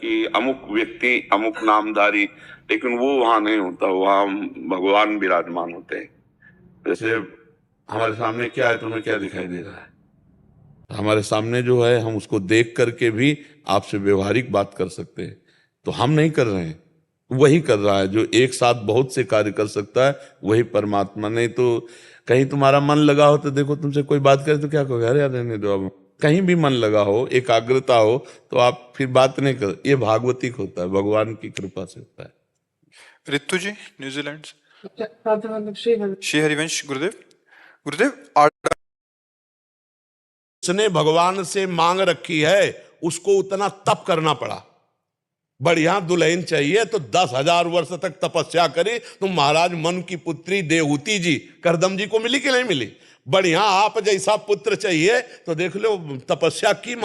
कि अमुक व्यक्ति अमुक नामधारी, लेकिन वो वहां नहीं होता, वहां भगवान विराजमान होते हैं। जैसे हमारे सामने क्या है, तुम्हें क्या दिखाई दे रहा है? हमारे सामने जो है हम उसको देख करके भी आपसे व्यवहारिक बात कर सकते हैं, तो हम नहीं कर रहे हैं, वही कर रहा है। जो एक साथ बहुत से कार्य कर सकता है वही परमात्मा। नहीं तो कहीं तुम्हारा मन लगा हो तो देखो, तुमसे कोई बात करे तो क्या कहोगे, अरे यार रहने दो। अब कहीं भी मन लगा हो, एकाग्रता हो, तो आप फिर बात नहीं कर। ये भागवतिक होता है, भगवान की कृपा से होता है। रितु जी न्यूजीलैंड से। श्री श्री हरिवंश गुरुदेव। गुरुदेव आर्डर। उसने भगवान से मांग रखी है, उसको उतना तप करना पड़ा। बढ़िया दुल्हन चाहिए तो 10,000 वर्ष तक तपस्या करी। तो महाराज मन की पुत्री देवहूति जी करदम जी को मिली कि नहीं मिली? बढ़िया आप जैसा पुत्र चाहिए तो देख लो, तपस्या की।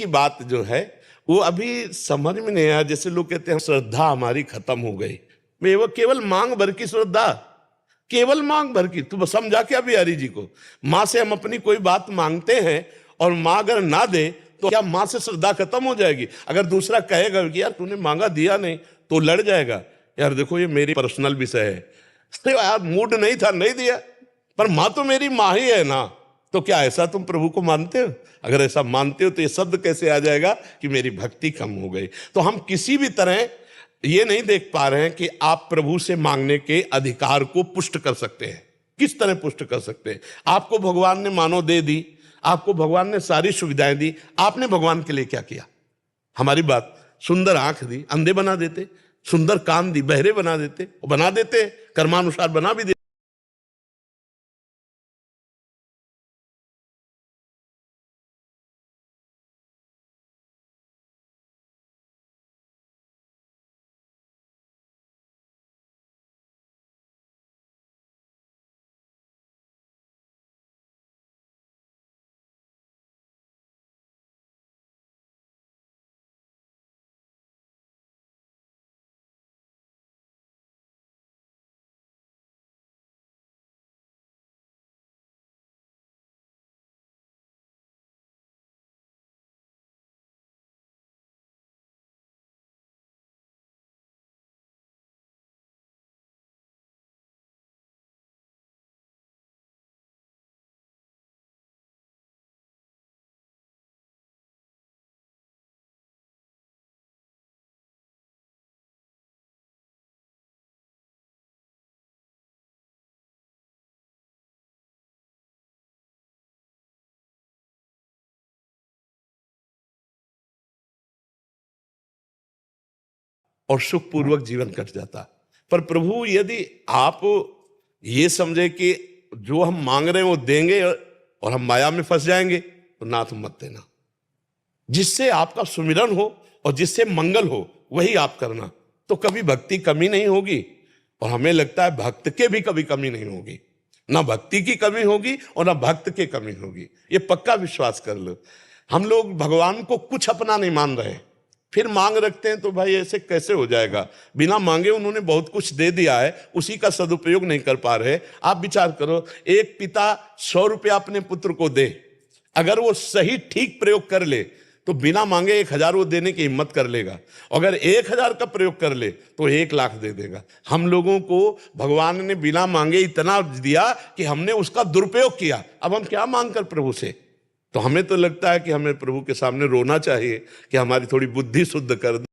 की बात जो है वो अभी समझ में नहीं आया। जैसे लोग कहते हैं श्रद्धा हमारी खत्म हो गई। मैं वो केवल मांग भर की श्रद्धा, केवल मांग भर की। तू समझा क्या बिहारी जी को? माँ से हम अपनी कोई बात मांगते हैं और माँ अगर ना दे तो क्या माँ से श्रद्धा खत्म हो जाएगी? अगर दूसरा कहेगा कि यार तूने मांगा दिया नहीं, तो लड़ जाएगा, यार देखो ये मेरी पर्सनल विषय है, अरे यार मूड नहीं था नहीं दिया, पर माँ तो मेरी माँ ही है ना। तो क्या ऐसा तुम प्रभु को मानते हो? अगर ऐसा मानते हो तो ये शब्द कैसे आ जाएगा कि मेरी भक्ति कम हो गई? तो हम किसी भी तरह ये नहीं देख पा रहे हैं कि आप प्रभु से मांगने के अधिकार को पुष्ट कर सकते हैं। किस तरह पुष्ट कर सकते हैं? आपको भगवान ने मानो दे दी, आपको भगवान ने सारी सुविधाएं दी, आपने भगवान के लिए क्या किया? हमारी बात, सुंदर आंख दी, अंधे बना देते, सुंदर कान दी, बहरे बना देते, बना देते, कर्मानुसार बना भी देते। और सुखपूर्वक जीवन कट जाता। पर प्रभु यदि आप ये समझे कि जो हम मांग रहे हैं वो देंगे और हम माया में फंस जाएंगे, तो नाथ मत देना। जिससे आपका सुमिरन हो और जिससे मंगल हो वही आप करना, तो कभी भक्ति कमी नहीं होगी। और हमें लगता है भक्त के भी कभी कमी नहीं होगी, ना भक्ति की कमी होगी और ना भक्त की कमी होगी। ये पक्का विश्वास कर लो। हम लोग भगवान को कुछ अपना नहीं मान रहे, फिर मांग रखते हैं, तो भाई ऐसे कैसे हो जाएगा? बिना मांगे उन्होंने बहुत कुछ दे दिया है, उसी का सदुपयोग नहीं कर पा रहे। आप विचार करो, एक पिता 100 रुपया अपने पुत्र को दे, अगर वो सही ठीक प्रयोग कर ले तो बिना मांगे 1,000 वो देने की हिम्मत कर लेगा। अगर 1,000 का प्रयोग कर ले तो 1,00,000 दे देगा। हम लोगों को भगवान ने बिना मांगे इतना दिया कि हमने उसका दुरुपयोग किया। अब हम क्या मांग कर प्रभु से? तो हमें तो लगता है कि हमें प्रभु के सामने रोना चाहिए कि हमारी थोड़ी बुद्धि शुद्ध कर दो।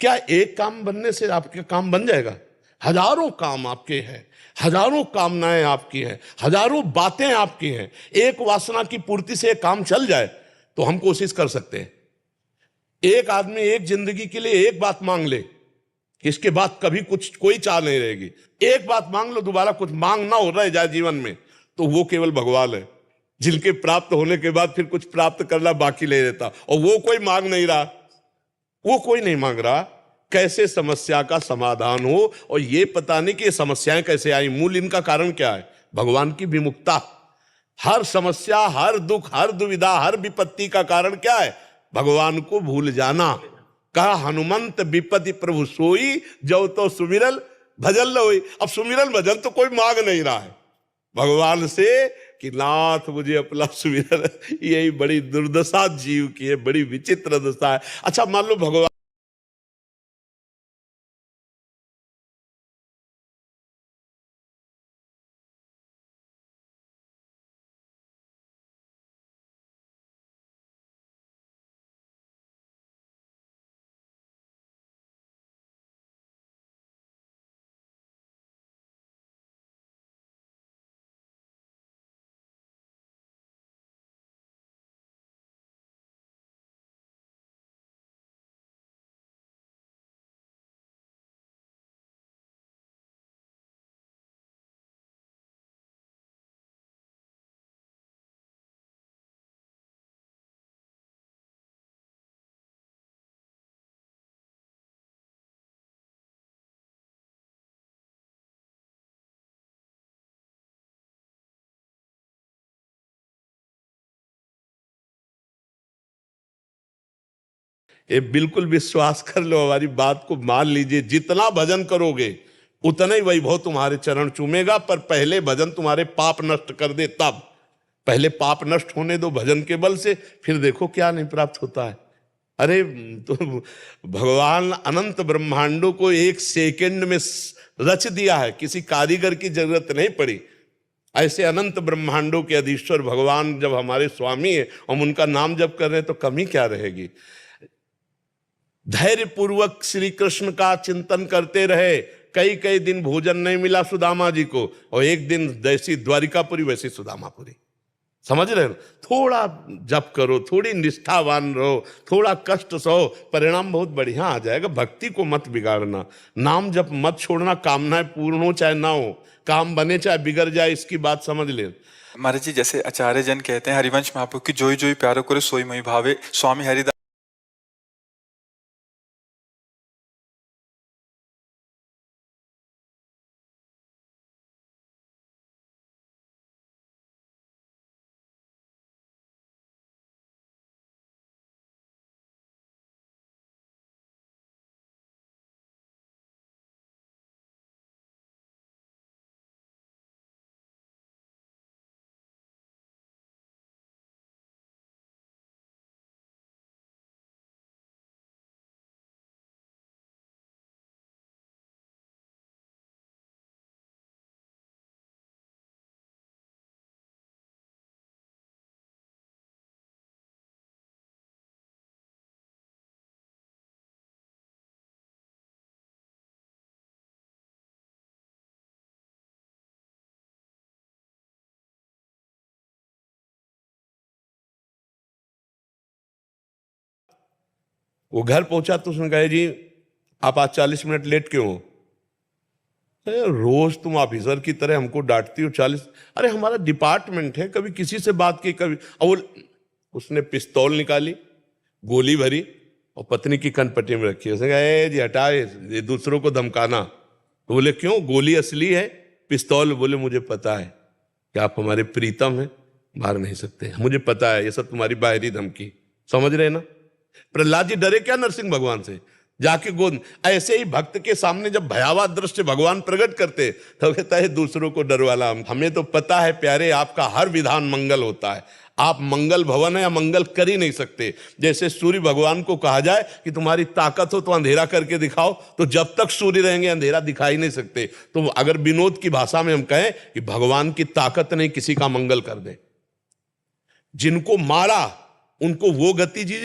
क्या एक काम बनने से आपके काम बन जाएगा? हजारों काम आपके हैं, हजारों कामनाएं आपकी हैं, हजारों बातें आपकी हैं। एक वासना की पूर्ति से एक काम चल जाए तो हम कोशिश कर सकते हैं। एक आदमी एक जिंदगी के लिए एक बात मांग ले, इसके बाद कभी कुछ कोई चाह नहीं रहेगी। एक बात मांग लो, दोबारा कुछ मांग ना हो रहा है जाए जीवन में, तो वो केवल भगवान है, जिनके प्राप्त होने के बाद फिर कुछ प्राप्त करना बाकी नहीं रहता। और वो कोई मांग नहीं रहा, वो कोई नहीं मांग रहा कैसे समस्या का समाधान हो। और ये पता नहीं कि ये समस्याएं कैसे आई, मूल इनका कारण क्या है? भगवान की विमुखता। हर समस्या, हर दुख, हर दुविधा, हर विपत्ति का कारण क्या है? भगवान को भूल जाना। कहा हनुमंत विपत्ति प्रभु सोई, जो तो सुमिरल भजन लोई। अब सुमिरल भजन तो कोई मांग नहीं रहा है भगवान से कि नाथ मुझे अपना सुमिरन। यही बड़ी दुर्दशा जीव की है, बड़ी विचित्र दशा है। अच्छा मान लो भगवान ये बिल्कुल विश्वास कर लो, हमारी बात को मान लीजिए। जितना भजन करोगे उतना ही वैभव तुम्हारे चरण चूमेगा, पर पहले भजन तुम्हारे पाप नष्ट कर दे तब। पहले पाप नष्ट होने दो भजन के बल से, फिर देखो क्या नहीं प्राप्त होता है। अरे तो भगवान अनंत ब्रह्मांडों को एक सेकंड में रच दिया है, किसी कारीगर की जरूरत नहीं पड़ी। ऐसे अनंत ब्रह्मांडों के अधीश्वर भगवान जब हमारे स्वामी है, हम उनका नाम जप कर रहे हैं तो कमी क्या रहेगी? धैर्य पूर्वक श्री कृष्ण का चिंतन करते रहे। कई कई दिन भोजन नहीं मिला सुदामा जी को, और एक दिन जैसी द्वारिकापुरी वैसी सुदामापुरी। समझ रहे हो? थोड़ा जप करो, थोड़ी निष्ठावान रहो, थोड़ा कष्ट सहो, परिणाम बहुत बढ़िया आ जाएगा। भक्ति को मत बिगाड़ना, नाम जप मत छोड़ना। कामनाएं पूर्ण हो चाहे ना हो, काम बने चाहे बिगड़ जाए, इसकी बात समझ ले। महाराज जी, जैसे आचार्य जन कहते हैं हरिवंश महाप्रभु की जोई जोई प्यारो करे सोई मोहि भावे, स्वामी हरिदास वो घर पहुंचा तो उसने कहा जी आप आज 40 मिनट लेट क्यों हो? अरे रोज तुम ऑफिसर की तरह हमको डांटती हो 40। अरे हमारा डिपार्टमेंट है, कभी किसी से बात की, कभी। और उसने पिस्तौल निकाली, गोली भरी और पत्नी की कनपट्टी में रखी। उसने कहा ए जी हटाए, ये दूसरों को धमकाना। तो बोले क्यों? गोली असली है, पिस्तौल। बोले मुझे पता है कि आप हमारे प्रीतम हैं, मार नहीं सकते, मुझे पता है, ये सब तुम्हारी बाहरी धमकी। समझ रहे ना? प्रहलाद जी डरे क्या नरसिंह भगवान से? जाके गोद। ऐसे ही भक्त के सामने जब भयावह दृश्य भगवान प्रकट करते तो कहता है दूसरों को डर वाला। हमें तो पता है प्यारे, आपका हर विधान मंगल होता है। आप मंगल भवन है या मंगल कर ही नहीं सकते। जैसे सूर्य भगवान को कहा जाए कि तुम्हारी ताकत हो तो अंधेरा करके दिखाओ, तो जब तक सूर्य रहेंगे अंधेरा दिखाई नहीं सकते। तो अगर विनोद की भाषा में हम कहें कि भगवान की ताकत नहीं किसी का मंगल कर दे। जिनको मारा उनको वो गति जी